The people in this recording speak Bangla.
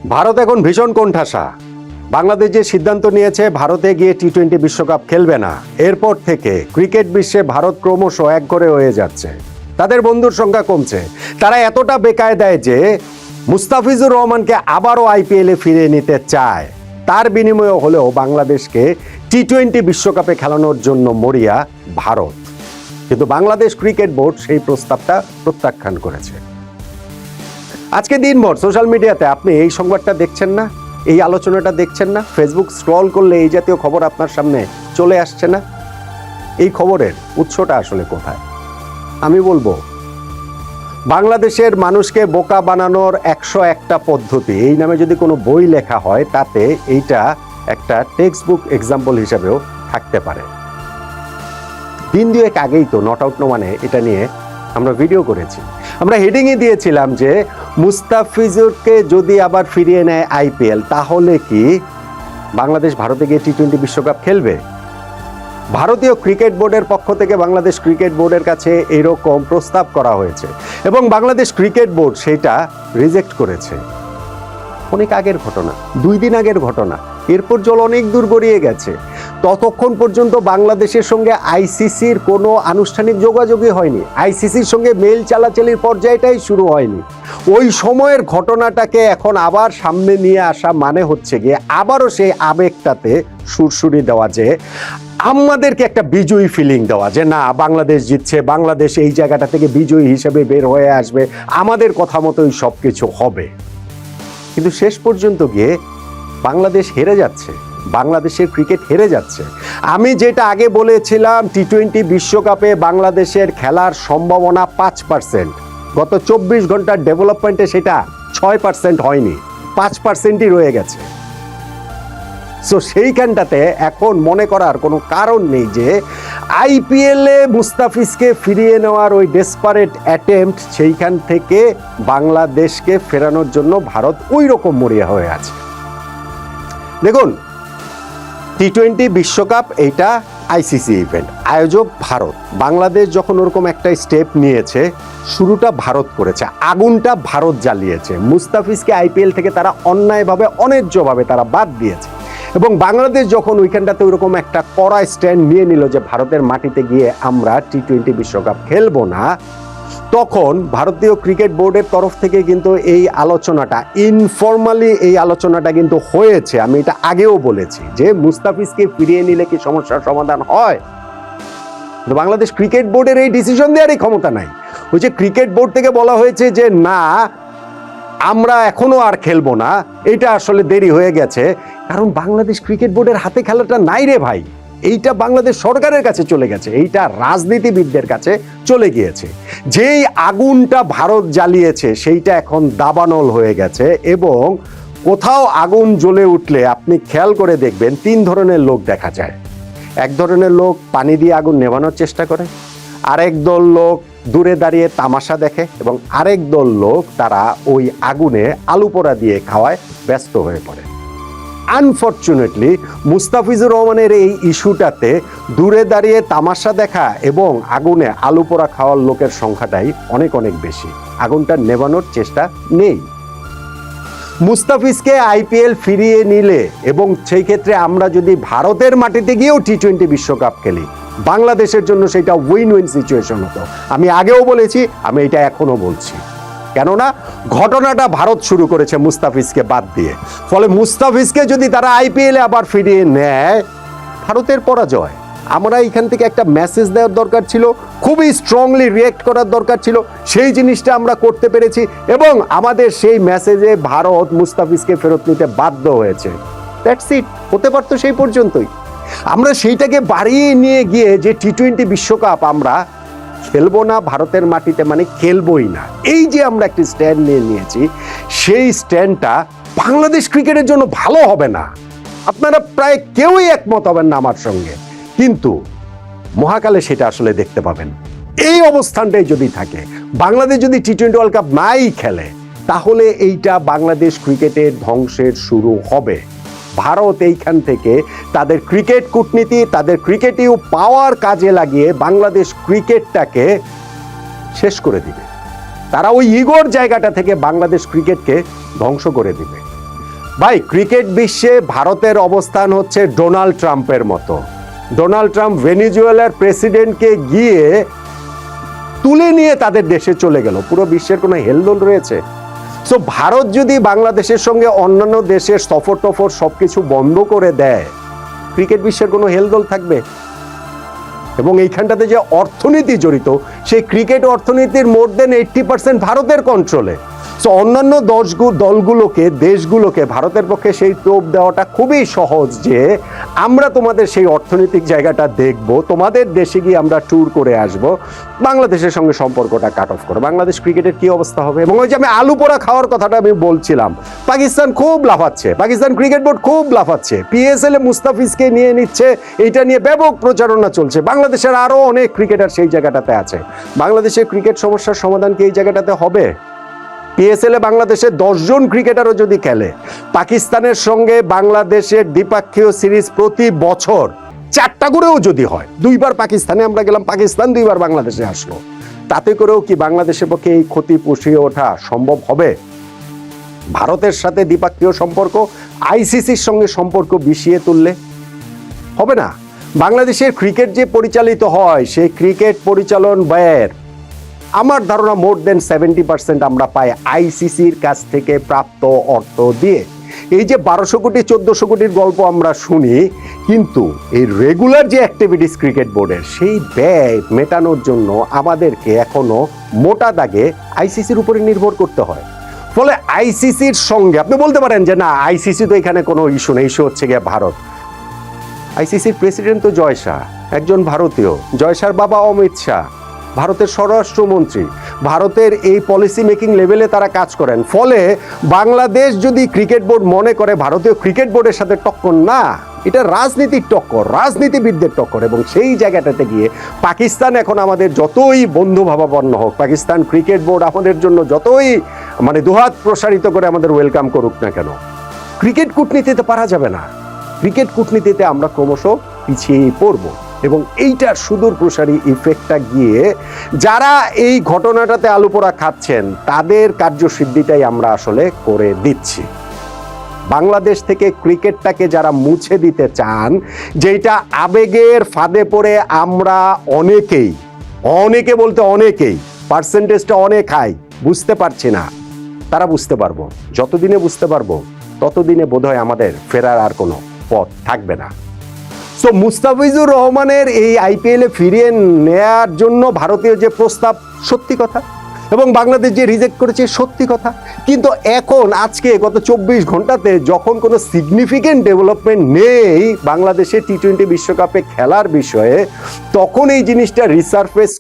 ভারত এখন ভীষণ কোণঠাসা। বাংলাদেশ যে সিদ্ধান্ত নিয়েছে ভারতে গিয়ে টি-20 বিশ্বকাপ খেলবে না, এরপর থেকে ক্রিকেট বিশ্বে ভারত ক্রমশ একঘরে হয়ে যাচ্ছে। তাদের বন্ধুর সংখ্যা কমছে। তারা এতটা বেকায়দায় যে মুস্তাফিজুর রহমানকে আবারও আইপিএলে ফিরিয়ে নিতে চায়। তার বিনিময়ে হলেও বাংলাদেশকে টি-20 বিশ্বকাপে খেলানোর জন্য মরিয়া ভারত। কিন্তু বাংলাদেশ ক্রিকেট বোর্ড সেই প্রস্তাবটা প্রত্যাখ্যান করেছে। আজকে দিনভর সোশ্যাল মিডিয়াতে আপনি এই সংবাদটা দেখছেন না, এই আলোচনাটা দেখছেন না, ফেসবুক স্ক্রল করলে এই জাতীয় খবর আপনার সামনে চলে আসছে না। এই খবরের উৎসটা আসলে কোথায়? আমি বলবো, বাংলাদেশের মানুষকে বোকা বানানোর 101টা পদ্ধতি এই নামে যদি কোনো বই লেখা হয়, তাতে এইটা একটা টেক্সট বুক এক্সাম্পল হিসেবেও থাকতে পারে। দিন দুয়েক আগেই তো নট আউট নো মানে এটা নিয়ে আমরা ভিডিও করেছি। আমরা হেডিংয়ে দিয়েছিলাম যে মুস্তাফিজুরকে যদি আবার ফিরিয়ে নেয় আইপিএল, তাহলে কি বাংলাদেশ ভারতে গিয়ে টি-20 বিশ্বকাপ খেলবে? ভারতীয় ক্রিকেট বোর্ডের পক্ষ থেকে বাংলাদেশ ক্রিকেট বোর্ডের কাছে এরকম প্রস্তাব করা হয়েছে এবং বাংলাদেশ ক্রিকেট বোর্ড সেটা রিজেক্ট করেছে। অনেক আগের ঘটনা, 2 দিন আগের ঘটনা। এরপর জল অনেক দূর গড়িয়ে গেছে। ততক্ষণ পর্যন্ত বাংলাদেশের সঙ্গে আইসিসির কোনো আনুষ্ঠানিক যোগাযোগই হয়নি। আইসিসির সঙ্গে মেল চালাচালির পর্যায়টাই শুরু হয়নি। ওই সময়ের ঘটনাটাকে এখন আবার সামনে নিয়ে আসা মানে হচ্ছে গিয়ে আবারও সেই আবেগটাতে সুরসুরি দেওয়া, যে আমাদেরকে একটা বিজয়ী ফিলিং দেওয়া, যে না বাংলাদেশ জিতছে, বাংলাদেশ এই জায়গাটা থেকে বিজয়ী হিসেবে বের হয়ে আসবে, আমাদের কথা মতোই সব কিছু হবে। কিন্তু শেষ পর্যন্ত গিয়ে বাংলাদেশ হেরে যাচ্ছে, বাংলাদেশের ক্রিকেট হেরে যাচ্ছে। আমি যেটা আগে বলেছিলাম, টি-20 বিশ্বকাপে বাংলাদেশের খেলার সম্ভাবনা 5%, গত 24 ঘন্টার ডেভেলপমেন্টে সেটা 6% হয়নি, 5%ই রয়ে গেছে। সো সেইখানটাতে এখন মনে করার কোনো কারণ নেই যে আইপিএলে মুস্তাফিজকে ফিরিয়ে নেওয়ার ওই ডেসপারেট অ্যাটেম্পট, সেইখান থেকে বাংলাদেশকে ফেরানোর জন্য ভারত ওই রকম মরিয়া হয়ে আছে। দেখুন, টি-20 বিশ্বকাপ এইটা আইসিসি ইভেন্ট, আয়োজক ভারত। বাংলাদেশ যখন ওরকম একটা স্টেপ নিয়েছে, শুরুটা ভারত করেছে, আগুনটা ভারত জ্বালিয়েছে। মুস্তাফিজকে আইপিএল থেকে তারা অন্যায়ভাবে, অন্যায্যভাবে তারা বাদ দিয়েছে এবং বাংলাদেশ যখন ওইখানটাতে ওইরকম একটা কড়া স্ট্যান্ড নিয়ে নিল যে ভারতের মাটিতে গিয়ে আমরা টি-20 বিশ্বকাপ খেলবো না, তখন ভারতীয় ক্রিকেট বোর্ডের তরফ থেকে কিন্তু এই আলোচনাটা ইনফর্মালি এই আলোচনাটা কিন্তু হয়েছে। আমি এটা আগেও বলেছি যে মুস্তাফিজকে ফিরিয়ে নিলে কি সমস্যার সমাধান হয়? বাংলাদেশ ক্রিকেট বোর্ডের এই ডিসিশন দেওয়ারই ক্ষমতা নাই। ওই যে ক্রিকেট বোর্ড থেকে বলা হয়েছে যে না আমরা এখনো আর খেলবো না, এটা আসলে দেরি হয়ে গেছে, কারণ বাংলাদেশ ক্রিকেট বোর্ডের হাতে খেলাটা নাই রে ভাই। এইটা বাংলাদেশ সরকারের কাছে চলে গেছে, এইটা রাজনীতিবিদদের কাছে চলে গিয়েছে। যেই আগুনটা ভারত জ্বালিয়েছে সেইটা এখন দাবানল হয়ে গেছে এবং কোথাও আগুন জ্বলে উঠলে আপনি খেয়াল করে দেখবেন 3 ধরনের লোক দেখা যায়। এক ধরনের লোক পানি দিয়ে আগুন নেভানোর চেষ্টা করে, আরেক দল লোক দূরে দাঁড়িয়ে তামাশা দেখে এবং আরেক দল লোক তারা ওই আগুনে আলু পোড়া দিয়ে খাওয়ায় ব্যস্ত হয়ে পড়ে। আনফরচুনেটলি মুস্তাফিজুর রহমানের এই ইস্যুটাতে দূরে দাঁড়িয়ে তামাশা দেখা এবং আগুনে আলু পোড়া খাওয়ার লোকের সংখ্যাটাই অনেক অনেক বেশি। আগুনটা নেভানোর চেষ্টা নেই। মুস্তাফিজকে আইপিএল ফিরিয়ে নিলে এবং সেই ক্ষেত্রে আমরা যদি ভারতের মাটিতে গিয়েও টি-20 বিশ্বকাপ খেলি, বাংলাদেশের জন্য সেটা উইন উইন সিচুয়েশন হতো। আমি আগেও বলেছি, আমি এটা এখনো বলছি। কেননা ঘটনাটা ভারত শুরু করেছে মুস্তাফিজকে বাদ দিয়ে। ফলে মুস্তাফিজকে যদি তারা আইপিএলে আবার ফিরিয়ে নেয়, ভারতের পরাজয়। আমরা এখান থেকে একটা মেসেজ দেওয়ার দরকার ছিল, খুবই স্ট্রংলি রিয়েক্ট করার দরকার ছিল। সেই জিনিসটা আমরা করতে পেরেছি এবং আমাদের সেই মেসেজে ভারত মুস্তাফিজকে ফেরত নিতে বাধ্য হয়েছে। That's it. হতে পারতো সেই পর্যন্তই। আমরা সেইটাকে বাড়িয়ে নিয়ে গিয়ে যে টি-20 বিশ্বকাপ আমরা খেলবো না ভারতের মাটিতে, মানে খেলবোই না, এই যে আমরা একটি স্ট্যান্ড নিয়ে নিয়েছি, সেই স্ট্যান্ডটা বাংলাদেশ ক্রিকেটের জন্য ভালো হবে না। আপনারা প্রায় কেউই একমত হবেন না আমার সঙ্গে, কিন্তু মহাকালে সেটা আসলে দেখতে পাবেন। এই অবস্থানটাই যদি থাকে, বাংলাদেশ যদি টি-20 ওয়ার্ল্ড কাপ নাই খেলে, তাহলে এইটা বাংলাদেশ ক্রিকেটের ধ্বংসের শুরু হবে। ভারত এইখান থেকে তাদের ক্রিকেট কূটনীতি, তাদের ক্রিকেটিভ পাওয়ার কাজে লাগিয়ে বাংলাদেশ ক্রিকেটটাকে শেষ করে দিবে। তারা ওই ইগোর জায়গাটা থেকে বাংলাদেশ ক্রিকেটকে ধ্বংস করে দিবে। ভাই, ক্রিকেট বিশ্বে ভারতের অবস্থান হচ্ছে ডোনাল্ড ট্রাম্পের মতো। ডোনাল্ড ট্রাম্প ভেনিজুয়েলার প্রেসিডেন্টকে গিয়ে তুলে নিয়ে তাদের দেশে চলে গেল। পুরো বিশ্বের কোনো হেলদোল রয়েছে? সো ভারত যদি বাংলাদেশের সঙ্গে অন্যান্য দেশের সফর টফর সবকিছু বন্ধ করে দেয়, ক্রিকেট বিশ্বের কোনো হেলদোল থাকবে? এবং এইখানটাতে যে অর্থনীতি জড়িত, সেই ক্রিকেট অর্থনীতির মোর দেন 80% ভারতের কন্ট্রোলে। সো অন্যান্য দলগুলোকে, দেশগুলোকে ভারতের পক্ষে সেই টোপ দেওয়াটা খুবই সহজ যে আমরা তোমাদের সেই অর্থনৈতিক জায়গাটা দেখব, তোমাদের দেশে গিয়ে আমরা ট্যুর করে আসব, বাংলাদেশের সঙ্গে সম্পর্কটা কাট অফ করো। বাংলাদেশ ক্রিকেটের কি অবস্থা হবে? এবং ওই যে আমি আলু পোড়া খাওয়ার কথাটা আমি বলছিলাম, পাকিস্তান খুব লাফাচ্ছে, পাকিস্তান ক্রিকেট বোর্ড খুব লাফাচ্ছে, পিএসএল এ মুস্তাফিজকে নিয়ে নিচ্ছে, এইটা নিয়ে ব্যাপক প্রচারণা চলছে। বাংলাদেশের আরো অনেক ক্রিকেটার সেই জায়গাটাতে আছে। বাংলাদেশের ক্রিকেট সমস্যার সমাধান কি এই জায়গাটাতে হবে? পিএসএল এ বাংলাদেশের 10 জন ক্রিকেটারও যদি খেলে, পাকিস্তানের সঙ্গে বাংলাদেশের দ্বিপাক্ষীয় সিরিজ প্রতি বছর 4টা করেও যদি হয়, 2বার পাকিস্তানে আমরা গেলাম, পাকিস্তান 2বার বাংলাদেশে আসলো, তাতে করেও কি বাংলাদেশের পক্ষে এই ক্ষতি পুষিয়ে ওঠা সম্ভব হবে? ভারতের সাথে দ্বিপাক্ষীয় সম্পর্ক আইসিসির সঙ্গে সম্পর্ক বিষিয়ে তুললে হবে না। বাংলাদেশের ক্রিকেট যে পরিচালিত হয়, সেই ক্রিকেট পরিচালন ব্যয়ের আমার ধারণা মোর দেন 70% আমরা পাই আইসিসির কাছ থেকে প্রাপ্ত অর্থ দিয়ে। এই যে 1200 কোটি 1400 কোটির গল্প আমরা শুনি, কিন্তু এই রেগুলার যে অ্যাক্টিভিটিস ক্রিকেট বোর্ডের, সেই ব্যয় মেটানোর জন্য আমাদেরকে এখনো মোটা দাগে আইসিসির উপরে নির্ভর করতে হয়। ফলে আইসিসির সঙ্গে আপনি বলতে পারেন যে না, আইসিসি তো এখানে কোনো ইস্যু নেই, ইস্যু হচ্ছে গিয়ে ভারত। আইসিসির প্রেসিডেন্ট তো জয় শাহ, একজন ভারতীয়। জয় শাহর বাবা অমিত শাহ ভারতের স্বরাষ্ট্রমন্ত্রী, ভারতের এই পলিসি মেকিং লেভেলে তারা কাজ করেন। ফলে বাংলাদেশ যদি ক্রিকেট বোর্ড মনে করে ভারতীয় ক্রিকেট বোর্ডের সাথে টক্কর, না, এটা রাজনীতির টক্কর, রাজনীতিবিদদের টক্কর। এবং সেই জায়গাটাতে গিয়ে পাকিস্তান এখন আমাদের যতই বন্ধু ভাবাপন্ন হোক, পাকিস্তান ক্রিকেট বোর্ড আমাদের জন্য যতই দুহাত প্রসারিত করে আমাদের ওয়েলকাম করুক না কেন, ক্রিকেট কূটনীতিতে পারা যাবে না। ক্রিকেট কূটনীতিতে আমরা ক্রমশ পিছিয়ে পড়ব। এবং এইটার সুদূর প্রসারী ইফেক্টটা গিয়ে যারা এই ঘটনাটাতে আলু পোড়া খাচ্ছেন, তাদের কার্যসিদ্ধিটাই আমরা আসলে করে দিচ্ছি। বাংলাদেশ থেকে ক্রিকেটটাকে যারা মুছে দিতে চান, যেটা আবেগের ফাঁদে পড়ে আমরা অনেকে বলতে অনেকেই, পার্সেন্টেজটা অনেক হাই, বুঝতে পারছি না, তারা বুঝতে পারবো। যতদিনে বুঝতে পারবো, ততদিনে বোধহয় আমাদের ফেরার আর কোনো পথ থাকবে না। সো মুস্তাফিজুর রহমানের এই আইপিএলে ফিরিয়ে নেয়ার জন্য ভারতীয় যে প্রস্তাব, সত্যি কথা, এবং বাংলাদেশ যে রিজেক্ট করেছে, সত্যি কথা। কিন্তু এখন আজকে গত 24 ঘন্টাতে যখন কোনো সিগনিফিকেন্ট ডেভেলপমেন্ট নেই বাংলাদেশের টি-20 বিশ্বকাপে খেলার বিষয়ে, তখন এই জিনিসটা রিসারফেস